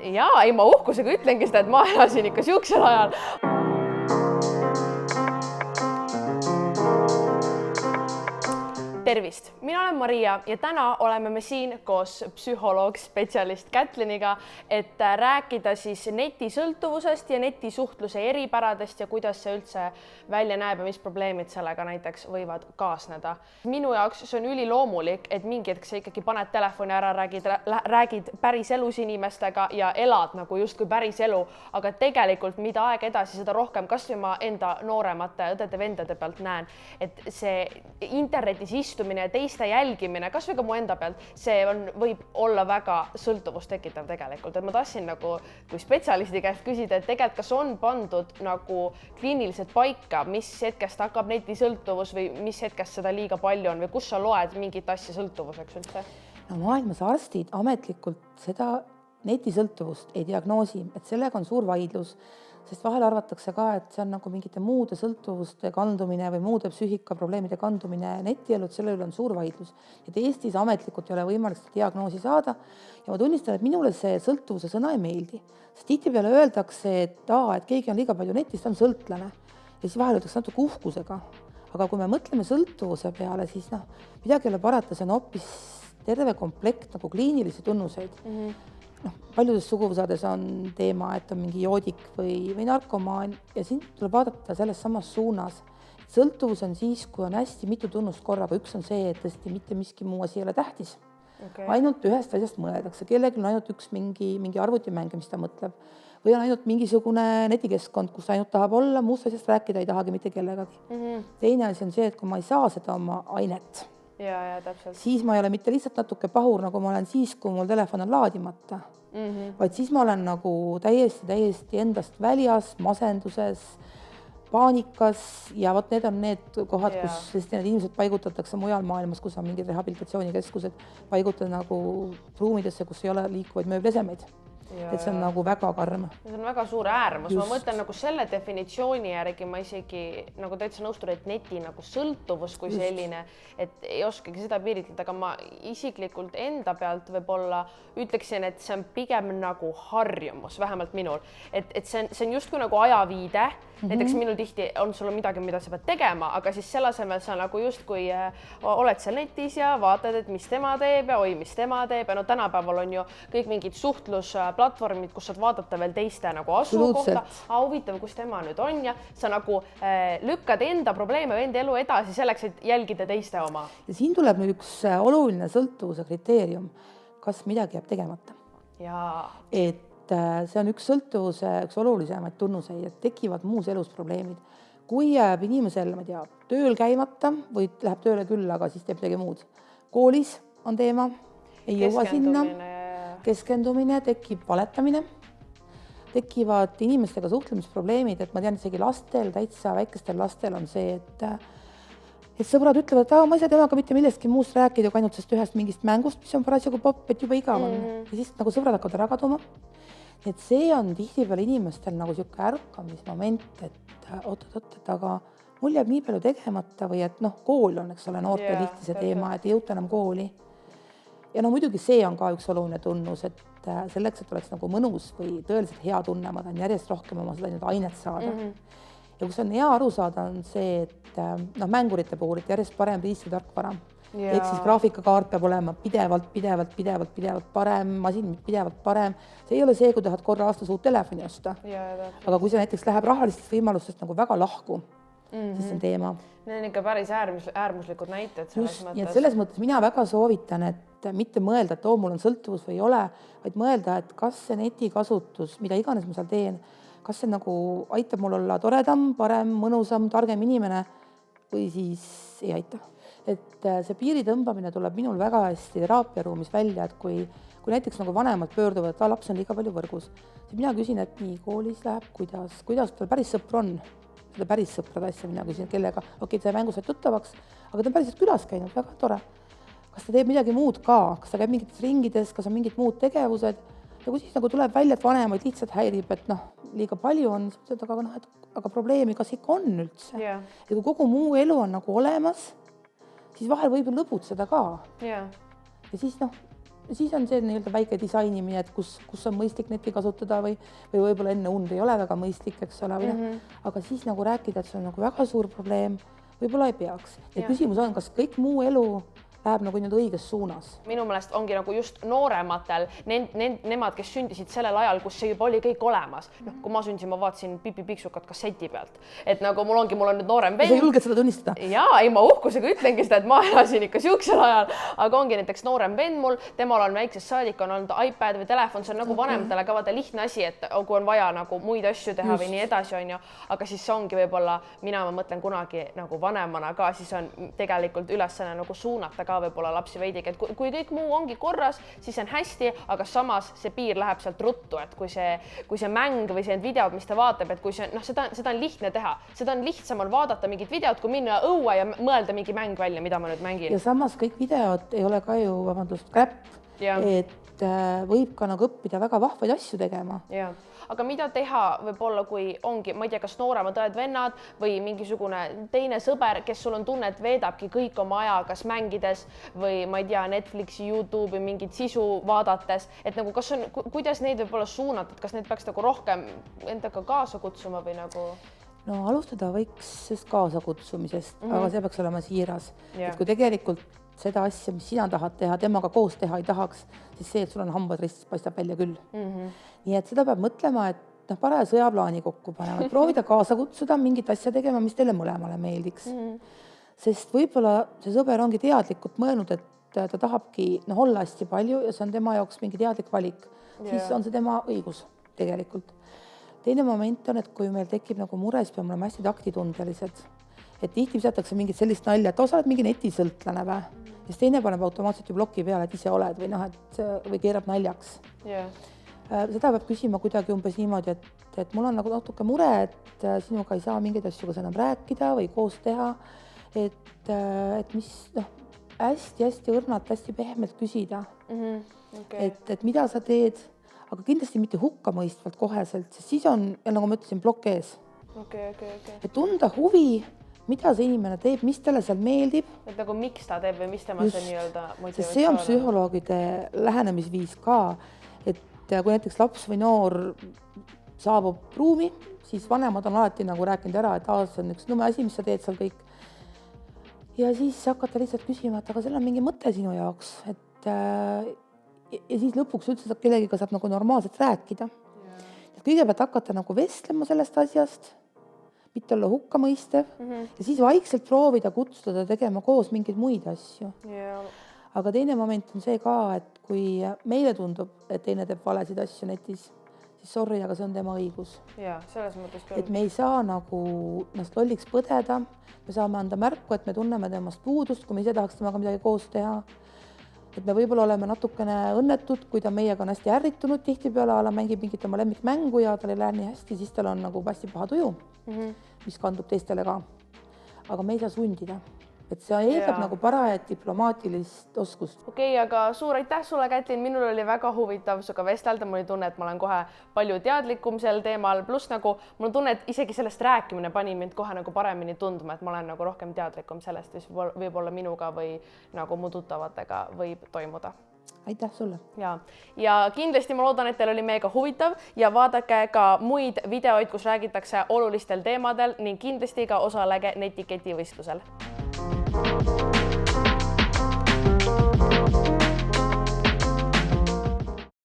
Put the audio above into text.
Jaa, ei ma uhkusega ütlengi seda, et ma elasin ikka siuksel ajal. Tervist, mina olen Maria ja täna oleme me siin koos psühholoog-spetsialist Kätliniga, et rääkida siis netisõltuvusest ja netisuhtluse eripäradest ja kuidas see üldse välja näeb ja mis probleemid sellega näiteks võivad kaasneda. Minu jaoks see on üliloomulik, et mingi hetk sa ikkagi paned telefoni ära, räägid päris elus inimestega ja elad nagu justkui päris elu, aga tegelikult mida aeg edasi, seda rohkem, kas või ma enda nooremate õdede-vendade pealt näen, et see internetis istumine ja teiste jälgimine, kas või ka mu enda pealt, see võib olla väga sõltuvust tekitav tegelikult. Et ma tahtsin nagu kui spetsialisti käest küsida, et tegelikult kas on pandud nagu kliiniliselt paika, mis hetkest hakkab netisõltuvus või mis hetkest seda liiga palju on või kus sa loed mingit asja sõltuvuseks üldse? No maailmas arstid ametlikult seda netisõltuvust ei diagnoosi, et sellega on suur vaidlus, sest vahel arvatakse ka, et see on nagu mingite muude sõltuvuste kandumine või muude psüühikaprobleemide kandumine netielud, selle üle on suur vaidlus. Et Eestis ametlikult ei ole võimalik seda diagnoosi saada ja ma tunnistan, et minule see sõltuvuse sõna ei meeldi. Sest tihtipeale öeldakse, et keegi on liiga palju netis, ta on sõltlane ja siis vahel öeldakse natuke uhkusega. Aga kui me mõtleme sõltuvuse peale, siis midagi ei ole parata, see on hoopis terve komplekt nagu kliinilisi tunnuseid. Paljudes suguvõsades on teema, et on mingi joodik või narkomaan ja siin tuleb vaadata selles samas suunas. Sõltuvus on siis, kui on hästi mitu tunnust korraga. Üks on see, et tõesti mitte miski muu asi ei ole tähtis. Okay. Ainult ühest asjast mõeldakse. Kellelgi on ainult üks mingi arvutimäng, mis ta mõtleb. Või on ainult mingisugune netikeskkond, kus ainult tahab olla, muust asjast rääkida ei tahagi mitte kellegagi. Teine asi on see, et kui ma ei saa seda oma ainet, ja, täpselt. Siis ma ei ole mitte lihtsalt natuke pahur, nagu ma olen siis, kui mul telefon on laadimata, vaid siis ma olen nagu täiesti endast väljas, masenduses, paanikas ja vot need on need kohad, kus need inimesed paigutatakse mujal maailmas, kus on mingid rehabilitatsioonikeskused, paigutada nagu ruumidesse, kus ei ole liikuvaid mööblesemeid. Et see on nagu väga karm. See on väga suur äärmus. Ma mõtlen nagu selle definitsiooni järgi ma isegi nagu täitsa nõustun, et neti nagu sõltuvus kui selline, et ei oskagi seda piiritleda, aga ma isiklikult enda pealt võib-olla ütleksin, et see on pigem nagu harjumus, vähemalt minul. Et see on justkui nagu ajaviide. Näiteks minul tihti on sul midagi, mida sa pead tegema, aga siis selle asemel sa nagu justkui oled seal netis ja vaatad, et mis tema teeb ja mis tema teeb. Ja no tänapäeval on ju kõik mingid suhtlusplatvormid, kus saad vaadata veel teiste nagu asukohta. Huvitav, kus tema nüüd on ja sa nagu lükkad enda probleeme või enda elu edasi selleks, et jälgida teiste oma. Ja siin tuleb nüüd üks oluline sõltuvuse kriteerium, kas midagi jääb tegemata. Et see on üks sõltuvuse, üks olulisemaid tunnuseid, et tekivad muus elus probleemid. Kui jääb inimesel, ma tea, tööl käimata või läheb tööle küll, aga siis teeb midagi muud. Koolis on teema, ei jõua sinna, keskendumine, tekib valetamine, tekivad inimestega suhtlemisprobleemid, et ma tean isegi lastel, täitsa väikestel lastel on see, et sõbrad ütlevad, et ma ei saa temaga mitte millestki muust rääkida, kui ainult sest ühest mingist mängust, mis on parasjagu popp, et juba igav on. Ja siis nagu sõbrad hakkavad ära kaduma. Et see on tihtipeale inimestel nagu siuke ärkamismoment, et aga mul jääb nii palju tegemata või et kool on, eks ole, noorte tihti see teema, et ei jõuta enam kooli. Ja muidugi see on ka üks oluline tunnus, et selleks, et oleks nagu mõnus või tõeliselt hea tunne, ma tahan järjest rohkem oma seda ainet saada. Ja kus on hea aru saada, on see, et mängurite puhul, et järjest parem riist või tarkvara. Ehk siis graafikakaart peab olema pidevalt parem, masin pidevalt parem. See ei ole see, kui tahad korra aastas uut telefoni osta. Aga kui see näiteks läheb rahalistest võimalustest nagu väga lahku, siis see on teema. Need on ikka päris äärmuslikud näited selles mõttes. Ja selles mõttes mina väga soovitan, et mitte mõelda, et mul on sõltuvus või ei ole, vaid mõelda, et kas see netikasutus, mida iganes ma seal teen, kas see nagu aitab mul olla toredam, parem, mõnusam, targem inimene või siis ei aita. Et see piiri tõmbamine tuleb minul väga hästi teraapiaruumis välja, et kui näiteks nagu vanemad pöörduvad, et laps on liiga palju võrgus, siis mina küsin, et nii koolis läheb, kuidas tal päris sõpr on, seda päris sõprade asja mina küsin, kellega, ta mängus said tuttavaks, aga ta on päriselt külas käinud, väga tore. Kas ta teeb midagi muud ka, kas ta käib mingites ringides, kas on mingid muud tegevused ja kui siis nagu tuleb välja, et vanemaid lihtsalt häirib, et liiga palju on, aga probleemi, kas ikka on üldse. Ja kui kogu muu elu on nagu olemas, siis vahel võib lõbutseda ka. Ja siis siis on see nii-öelda väike disainimine, et kus on mõistlik netti kasutada või võib-olla enne und ei ole väga mõistlik, eks ole, aga siis nagu rääkida, et see on nagu väga suur probleem, võib-olla ei peaks. Ja küsimus on, kas kõik muu elu läheb nagu nüüd õiges suunas. Minu meelest ongi nagu just noorematel, nemad, kes sündisid sellel ajal, kus see juba oli kõik olemas. Noh, kui ma sündisin, ma vaatasin Pipi Piksukat kasseti pealt. Et nagu mul on nüüd noorem vend. Sa julged seda tunnistada? Jaa, ei, ma uhkusega ütlengi seda, et ma elasin ikka siuksel ajal, aga ongi näiteks noorem vend mul, temal on väiksest saadik on olnud iPad või telefon, see on nagu vanematele ka vaata lihtne asi, et kui on vaja nagu muid asju teha või nii edasi, on ju, aga siis see ongi võib-olla, ma mõtlen kunagi nagu vanemana ka, siis on tegelikult ülesanne nagu suunata ka võib-olla lapsi veidigi, et kui kõik muu ongi korras, siis on hästi, aga samas see piir läheb sealt ruttu, et kui see mäng või see videod, mis ta vaatab, et kui see, noh, seda on lihtne teha, seda on lihtsam on vaadata mingit videot, kui minna õue ja mõelda mingi mäng välja, mida ma nüüd mängin. Ja samas kõik videod ei ole ka ju, vabandust, crap, et võib ka nagu õppida väga vahvaid asju tegema. Ja. Aga mida teha võib-olla, kui ongi, ma ei tea, kas nooremad õed-vennad või mingisugune teine sõber, kes sul on tunne, et veedabki kõik oma aja, kas mängides või ma ei tea, Netflixi, YouTube'i mingit sisu vaadates, et nagu kas on, kuidas neid võib-olla suunata, kas neid peaks nagu rohkem endaga kaasa kutsuma või nagu? No alustada võiks kaasa kutsumisest, aga see peaks olema siiras. Et kui tegelikult seda asja, mis sina tahad teha, temaga koos teha ei tahaks, siis see, et sul on hambad ristis, paistab välja küll. Nii et seda peab mõtlema, et paraja sõjaplaani kokku panema, et proovida kaasa kutsuda mingit asja tegema, mis teile mõlemale meeldiks. Sest võib-olla see sõber ongi teadlikult mõelnud, et ta tahabki olla hästi palju ja see on tema jaoks mingi teadlik valik. Siis on see tema õigus tegelikult. Teine moment on, et kui meil tekib nagu mure, siis peame olema hästi taktitundelised. Et tihti visatakse mingit sellist nalja, et sa oled mingi netisõltlane või? Ja siis teine paneb automaatselt ju bloki peale, et ise oled või keerab naljaks. Seda peab küsima kuidagi umbes niimoodi, et mul on nagu natuke mure, et sinuga ei saa mingeid asju kas enam rääkida või koos teha. Et mis hästi õrnalt, hästi pehmelt küsida. Et mida sa teed, aga kindlasti mitte hukkamõistvalt koheselt, sest siis on, nagu ma ütlesin, plokk ees. Et tunda huvi, mida see inimene teeb, mis talle seal meeldib. Et nagu miks ta teeb või mis tema see nii-öelda motivatsioon? See on psühholoogide lähenemisviis ka, et kui näiteks laps või noor saabub ruumi, siis vanemad on alati nagu rääkinud ära, et see on üks nõme asi, mis sa teed seal kõik. Ja siis hakata lihtsalt küsima, et aga seal on mingi mõte sinu jaoks, ja siis lõpuks üldse kellegiga saab nagu normaalselt rääkida. Kõigepealt hakata nagu vestlema sellest asjast, mitte olla hukkamõistev ja siis vaikselt proovida kutsuda tegema koos mingeid muid asju. Aga teine moment on see ka, et kui meile tundub, et teine teeb valesid asju netis, siis sorry, aga see on tema õigus. Selles mõttes küll. Et me ei saa nagu ennast lolliks põdeda, me saame anda märku, et me tunneme temast puudust, kui me ise tahaks temaga midagi koos teha. Et me võib-olla oleme natukene õnnetud, kui ta meiega on hästi ärritunud tihtipeale, mängib mingit oma lemmikmängu ja tal ei lähe nii hästi, siis tal on nagu hästi paha tuju, mis kandub teistele ka. Aga me ei saa sundida. Et see eeldab nagu parajat diplomaatilist oskust. Okei, aga suur aitäh sulle, Kätlin. Minul oli väga huvitav suga vestelda. Mul oli tunne, et ma olen kohe palju teadlikum sel teemal. Plus nagu mul on tunne, et isegi sellest rääkimine pani mind kohe nagu paremini tundma, et ma olen nagu rohkem teadlikum sellest, mis võib-olla minuga või nagu mu tuttavatega võib toimuda. Aitäh sulle. Ja kindlasti ma loodan, et teil oli meiega huvitav ja vaadake ka muid videoid, kus räägitakse olulistel teemadel ning kindlasti ka osalege netiketi võistlusel.